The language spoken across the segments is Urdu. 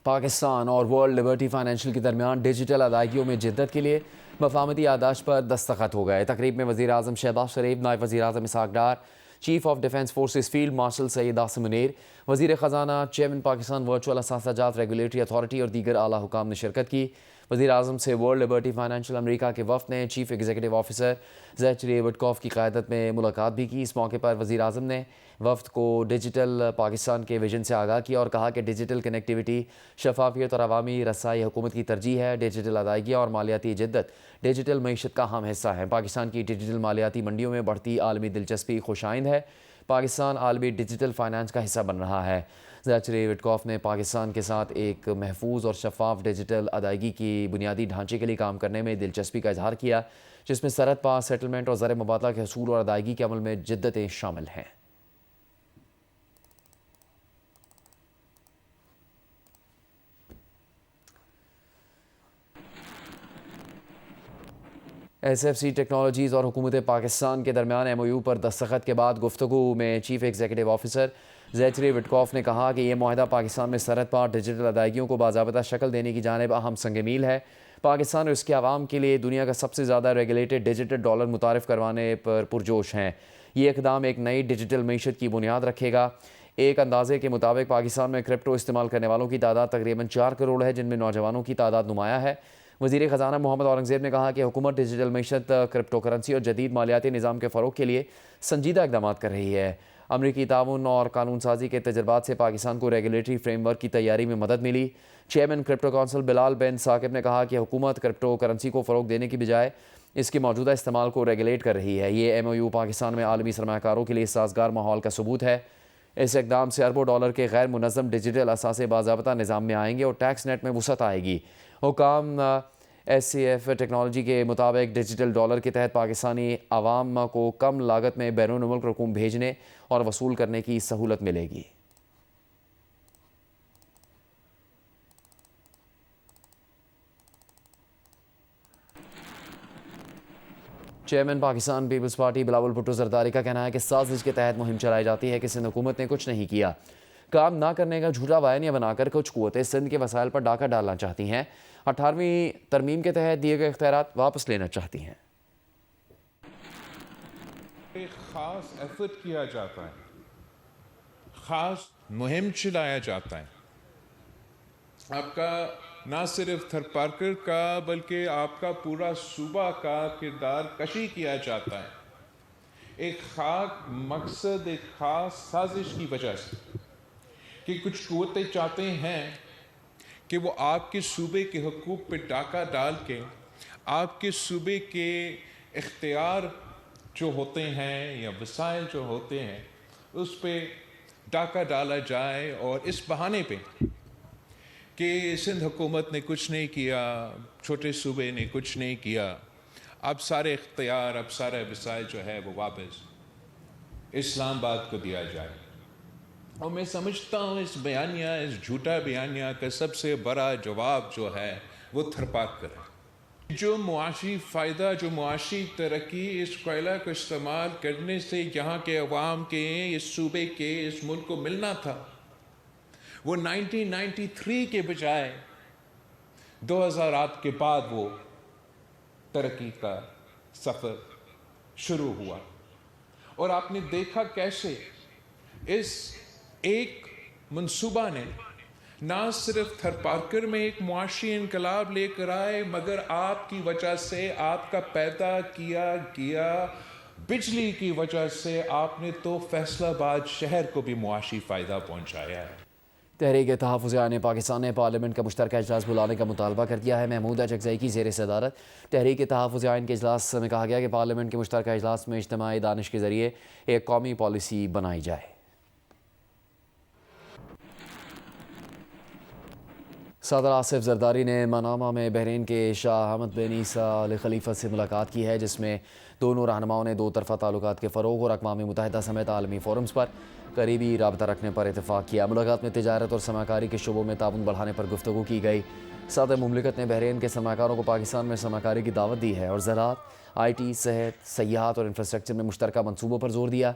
پاکستان اور ورلڈ لبرٹی فائنینشیل کے درمیان ڈیجیٹل ادائیگیوں میں جدت کے لیے مفاہمتی یادداشت پر دستخط ہو گئے۔ تقریب میں وزیر اعظم شہباز شریف، نائب وزیر اعظم Ishaq Dar, chief of defence forces field marshal Syed Asim Munir, وزیر خزانہ، چیئرمین پاکستان ورچوئل اثاثہ جات ریگولیٹری اتھارٹی اور دیگر اعلیٰ حکام نے شرکت کی۔ وزیر اعظم سے ورلڈ لبرٹی فائنینشیل امریکہ کے وفد نے چیف ایگزیکٹو آفیسر زیچری وڈکوف کی قیادت میں ملاقات بھی کی۔ اس موقع پر وزیر اعظم نے وفد کو ڈیجیٹل پاکستان کے ویژن سے آگاہ کیا اور کہا کہ ڈیجیٹل کنیکٹیوٹی، شفافیت اور عوامی رسائی حکومت کی ترجیح ہے۔ ڈیجیٹل ادائیگیاں اور مالیاتی جدت ڈیجیٹل معیشت کا اہم حصہ ہیں۔ پاکستان کی ڈیجیٹل مالیاتی منڈیوں میں بڑھتی عالمی دلچسپی خوش آئند ہے۔ پاکستان عالمی ڈیجیٹل فائنانس کا حصہ بن رہا ہے۔ زیچری وڈکوف نے پاکستان کے ساتھ ایک محفوظ اور شفاف ڈیجیٹل ادائیگی کی بنیادی ڈھانچے کے لیے کام کرنے میں دلچسپی کا اظہار کیا، جس میں سرحد پار سیٹلمنٹ اور زر مبادلہ کے حصول اور ادائیگی کے عمل میں جدتیں شامل ہیں۔ ایس ایف سی ٹیکنالوجیز اور حکومت پاکستان کے درمیان ایم او یو پر دستخط کے بعد گفتگو میں چیف ایگزیکٹو آفیسر زیچری وڈکوف نے کہا کہ یہ معاہدہ پاکستان میں سرحد پار ڈیجیٹل ادائیگیوں کو باضابطہ شکل دینے کی جانب اہم سنگ میل ہے۔ پاکستان اور اس کے عوام کے لیے دنیا کا سب سے زیادہ ریگولیٹڈ ڈیجیٹل ڈالر متعارف کروانے پر پرجوش ہیں۔ یہ اقدام ایک نئی ڈیجیٹل معیشت کی بنیاد رکھے گا۔ ایک اندازے کے مطابق پاکستان میں کرپٹو استعمال کرنے والوں کی تعداد تقریباً 4 کروڑ ہے، جن میں نوجوانوں کی تعداد نمایاں ہے۔ وزیر خزانہ محمد اورنگزیب نے کہا کہ حکومت ڈیجیٹل معیشت، کرپٹو کرنسی اور جدید مالیاتی نظام کے فروغ کے لیے سنجیدہ اقدامات کر رہی ہے۔ امریکی تعاون اور قانون سازی کے تجربات سے پاکستان کو ریگولیٹری فریم ورک کی تیاری میں مدد ملی۔ چیئرمین کرپٹو کونسل بلال بن ثاقب نے کہا کہ حکومت کرپٹو کرنسی کو فروغ دینے کی بجائے اس کے موجودہ استعمال کو ریگولیٹ کر رہی ہے۔ یہ ایم او یو پاکستان میں عالمی سرمایہ کاروں کے لیے سازگار ماحول کا ثبوت ہے۔ اس اقدام سے اربوں ڈالر کے غیر منظم ڈیجیٹل اثاثے باضابطہ نظام میں آئیں گے اور ٹیکس نیٹ میں وسعت آئے گی۔ حکام ایس سی ایف ٹیکنالوجی کے مطابق ڈیجیٹل ڈالر کے تحت پاکستانی عوام کو کم لاگت میں بیرون ملک رقوم بھیجنے اور وصول کرنے کی سہولت ملے گی۔ Chairman Pakistan peoples party Bilawal Bhutto Zardari کا کہنا ہے کہ سازش کے تحت مہم چلائی جاتی ہے کہ سندھ حکومت نے کچھ نہیں کیا، کام نہ کرنے کا جھوٹا بیانیہ بنا کر کچھ قوتیں سندھ کے وسائل پر ڈاکہ ڈالنا چاہتی ہیں، 18ویں ترمیم کے تحت دیے گئے اختیارات واپس لینا چاہتی ہیں۔ ایک خاص ایفرٹ کیا جاتا ہے، خاص مہم چلایا جاتا ہے۔ آپ کا نہ صرف تھرپارکر کا بلکہ آپ کا پورا صوبہ کا کردار کشی کیا جاتا ہے، ایک خاص مقصد، ایک خاص سازش کی وجہ سے کہ کچھ قوتیں چاہتے ہیں کہ وہ آپ کے صوبے کے حقوق پہ ڈاکہ ڈال کے آپ کے صوبے کے اختیار جو ہوتے ہیں یا وسائل جو ہوتے ہیں اس پہ ڈاکہ ڈالا جائے، اور اس بہانے پہ کہ سندھ حکومت نے کچھ نہیں کیا، چھوٹے صوبے نے کچھ نہیں کیا، اب سارے اختیار، اب سارے وسائل جو ہے وہ واپس اسلام آباد کو دیا جائے۔ اور میں سمجھتا ہوں اس بیانیہ، اس جھوٹا بیانیہ کا سب سے بڑا جواب جو ہے وہ تھرپارکر ہے۔ جو معاشی فائدہ، جو معاشی ترقی اس کوئلہ کو استعمال کرنے سے یہاں کے عوام کے، اس صوبے کے، اس ملک کو ملنا تھا، وہ 1993 کے بجائے 2000 کے بعد وہ ترقی کا سفر شروع ہوا۔ اور آپ نے دیکھا کیسے اس ایک منصوبہ نے نہ صرف تھرپارکر میں ایک معاشی انقلاب لے کر آئے، مگر آپ کی وجہ سے، آپ کا پیدا کیا گیا بجلی کی وجہ سے آپ نے تو فیصل آباد شہر کو بھی معاشی فائدہ پہنچایا ہے۔ تحریک تحفظ آئین پاکستان نے پارلیمنٹ کا مشترکہ اجلاس بلانے کا مطالبہ کر دیا ہے۔ محمود اچکزئی کی زیر صدارت تحریک تحفظ آئین کے اجلاس میں کہا گیا کہ پارلیمنٹ کے مشترکہ اجلاس میں اجتماعی دانش کے ذریعے ایک قومی پالیسی بنائی جائے۔ صدر آصف زرداری نے منامہ میں بحرین کے شاہ حمد بن عیسیٰ آل خلیفہ سے ملاقات کی ہے، جس میں دونوں رہنماؤں نے دو طرفہ تعلقات کے فروغ اور اقوام متحدہ سمیت عالمی فورمز پر قریبی رابطہ رکھنے پر اتفاق کیا۔ ملاقات میں تجارت اور سرمایہ کاری کے شعبوں میں تعاون بڑھانے پر گفتگو کی گئی۔ صدر مملکت نے بحرین کے سرمایہ کاروں کو پاکستان میں سرمایہ کاری کی دعوت دی ہے اور زراعت، آئی ٹی، صحت، سیاحت اور انفراسٹرکچر میں مشترکہ منصوبوں پر زور دیا۔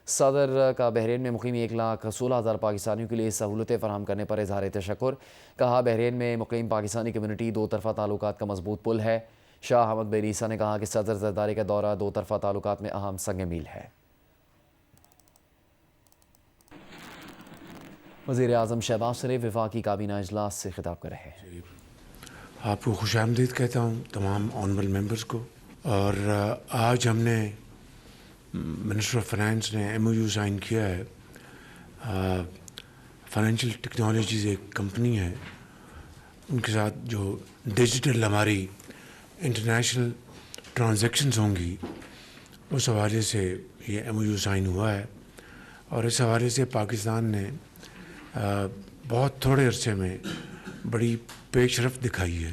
صدر کا بحرین میں مقیم 1,16,000 پاکستانیوں کے لیے سہولتیں فراہم کرنے پر اظہار تشکر. کہا بحرین میں مقیم پاکستانی کمیونٹی دو طرفہ تعلقات کا مضبوط پل ہے. شاہ حمد بن عیسیٰ نے کہا کہ صدر زرداری کا دورہ دو طرفہ تعلقات میں اہم سنگ میل ہے. وزیر اعظم شہباز شریف وفاقی کابینہ اجلاس سے خطاب کر رہے ہیں. آپ کو خوش آمدید کہتا ہوں تمام آنریبل ممبرز کو. اور آج ہم نے منسٹر آف فائنانس نے ایم او یو سائن کیا ہے. فائنینشیل ٹیکنالوجیز ایک کمپنی ہے, ان کے ساتھ جو ڈیجیٹل ہماری انٹرنیشنل ٹرانزیکشنز ہوں گی اس حوالے سے یہ ایم او یو سائن ہوا ہے. اور اس حوالے سے پاکستان نے بہت تھوڑے عرصے میں بڑی پیش رفت دکھائی ہے,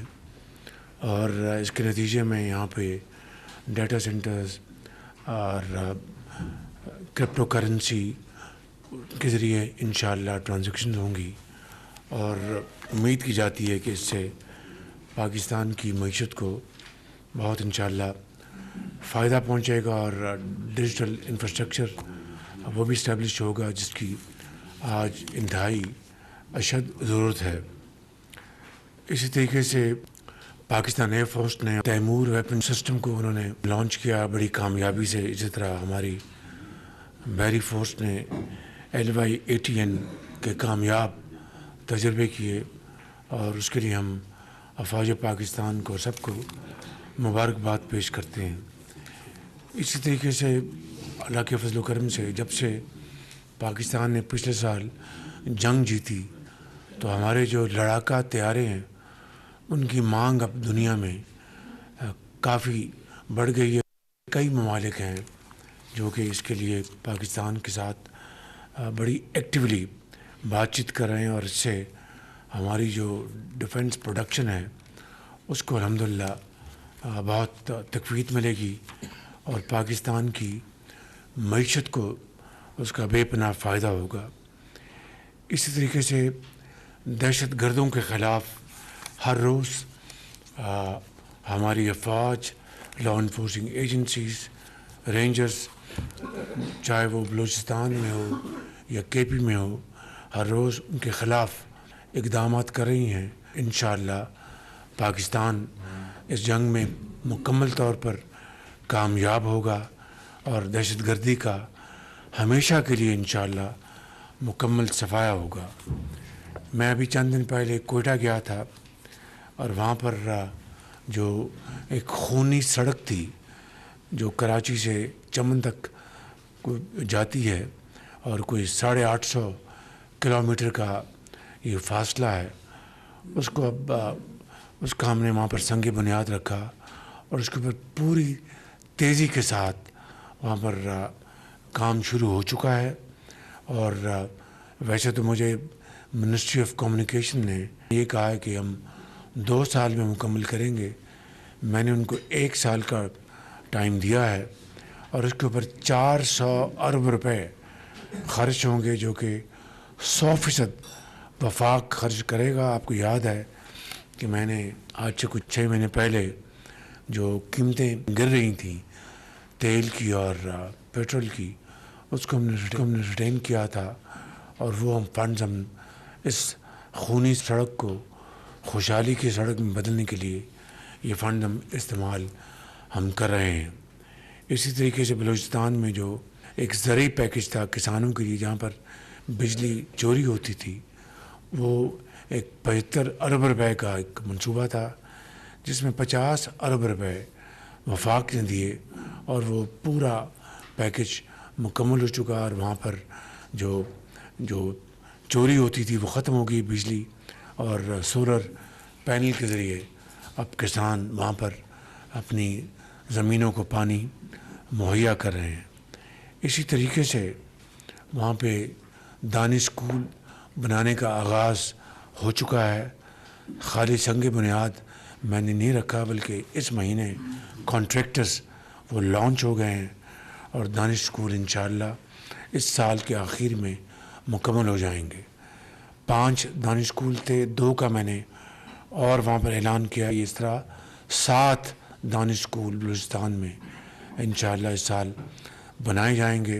اور اس کے نتیجے میں یہاں پہ ڈیٹا سینٹرز اور کرپٹو کرنسی کے ذریعے انشاءاللہ ٹرانزیکشنز ہوں گی, اور امید کی جاتی ہے کہ اس سے پاکستان کی معیشت کو بہت انشاءاللہ فائدہ پہنچے گا, اور ڈیجیٹل انفراسٹرکچر وہ بھی اسٹیبلش ہوگا جس کی آج انتہائی اشد ضرورت ہے. اسی طریقے سے پاکستان ایئر فورس نے تیمور ویپن سسٹم کو انہوں نے لانچ کیا بڑی کامیابی سے. اسی طرح ہماری بحری فورس نے LY-80N کے کامیاب تجربے کیے, اور اس کے لیے ہم افواج پاکستان کو سب کو مبارکباد پیش کرتے ہیں. اسی طریقے سے اللہ کے فضل و کرم سے جب سے پاکستان نے پچھلے سال جنگ جیتی تو ہمارے جو لڑاکا طیارے ہیں ان کی مانگ اب دنیا میں کافی بڑھ گئی ہے. کئی ممالک ہیں جو کہ اس کے لیے پاکستان کے ساتھ بڑی ایکٹیولی بات چیت کر رہے ہیں, اور اس سے ہماری جو ڈیفنس پروڈکشن ہے اس کو الحمدللہ بہت تقویت ملے گی, اور پاکستان کی معیشت کو اس کا بے پناہ فائدہ ہوگا. اسی طریقے سے دہشت گردوں کے خلاف ہر روز ہماری افواج, لا انفورسنگ ایجنسیز, رینجرز, چاہے وہ بلوچستان میں ہو یا KP میں ہو, ہر روز ان کے خلاف اقدامات کر رہی ہیں. انشاءاللہ پاکستان اس جنگ میں مکمل طور پر کامیاب ہوگا, اور دہشت گردی کا ہمیشہ کے لیے انشاءاللہ مکمل صفایا ہوگا. میں ابھی چند دن پہلے کوئٹہ گیا تھا, اور وہاں پر جو ایک خونی سڑک تھی جو کراچی سے چمن تک جاتی ہے, اور کوئی 850 کلومیٹر کا یہ فاصلہ ہے, اس کو اب اس کا ہم نے وہاں پر سنگ بنیاد رکھا, اور اس کے اوپر پوری تیزی کے ساتھ وہاں پر کام شروع ہو چکا ہے. اور ویسے تو مجھے منسٹری آف کمیونیکیشن نے یہ کہا ہے کہ ہم 2 سال میں مکمل کریں گے. میں نے ان کو 1 سال کا ٹائم دیا ہے, اور اس کے اوپر 400 ارب روپے خرچ ہوں گے, جو کہ 100% وفاق خرچ کرے گا. آپ کو یاد ہے کہ میں نے آج سے کچھ 6 مہینے پہلے جو قیمتیں گر رہی تھیں تیل کی اور پیٹرول کی, اس کو ہم نے ریٹین کیا تھا, اور وہ فنڈز ہم اس خونی سڑک کو خوشحالی کی سڑک میں بدلنے کے لیے یہ فنڈ استعمال ہم کر رہے ہیں. اسی طریقے سے بلوچستان میں جو ایک زرعی پیکج تھا کسانوں کے لیے, جہاں پر بجلی چوری ہوتی تھی, وہ ایک 75 ارب روپے کا ایک منصوبہ تھا, جس میں 50 ارب روپے وفاق نے دیے, اور وہ پورا پیکج مکمل ہو چکا. اور وہاں پر جو چوری ہوتی تھی وہ ختم ہو گئی بجلی, اور سولر پینل کے ذریعے اب کسان وہاں پر اپنی زمینوں کو پانی مہیا کر رہے ہیں. اسی طریقے سے وہاں پہ دانش اسکول بنانے کا آغاز ہو چکا ہے. خالی سنگ بنیاد میں نے نہیں رکھا, بلکہ اس مہینے کانٹریکٹرز وہ لانچ ہو گئے ہیں, اور دانش اسکول انشاءاللہ اس سال کے آخر میں مکمل ہو جائیں گے. 5 دانش اسکول تھے, 2 کا میں نے اور وہاں پر اعلان کیا. اس طرح 7 دانش اسکول بلوچستان میں انشاءاللہ اس سال بنائے جائیں گے.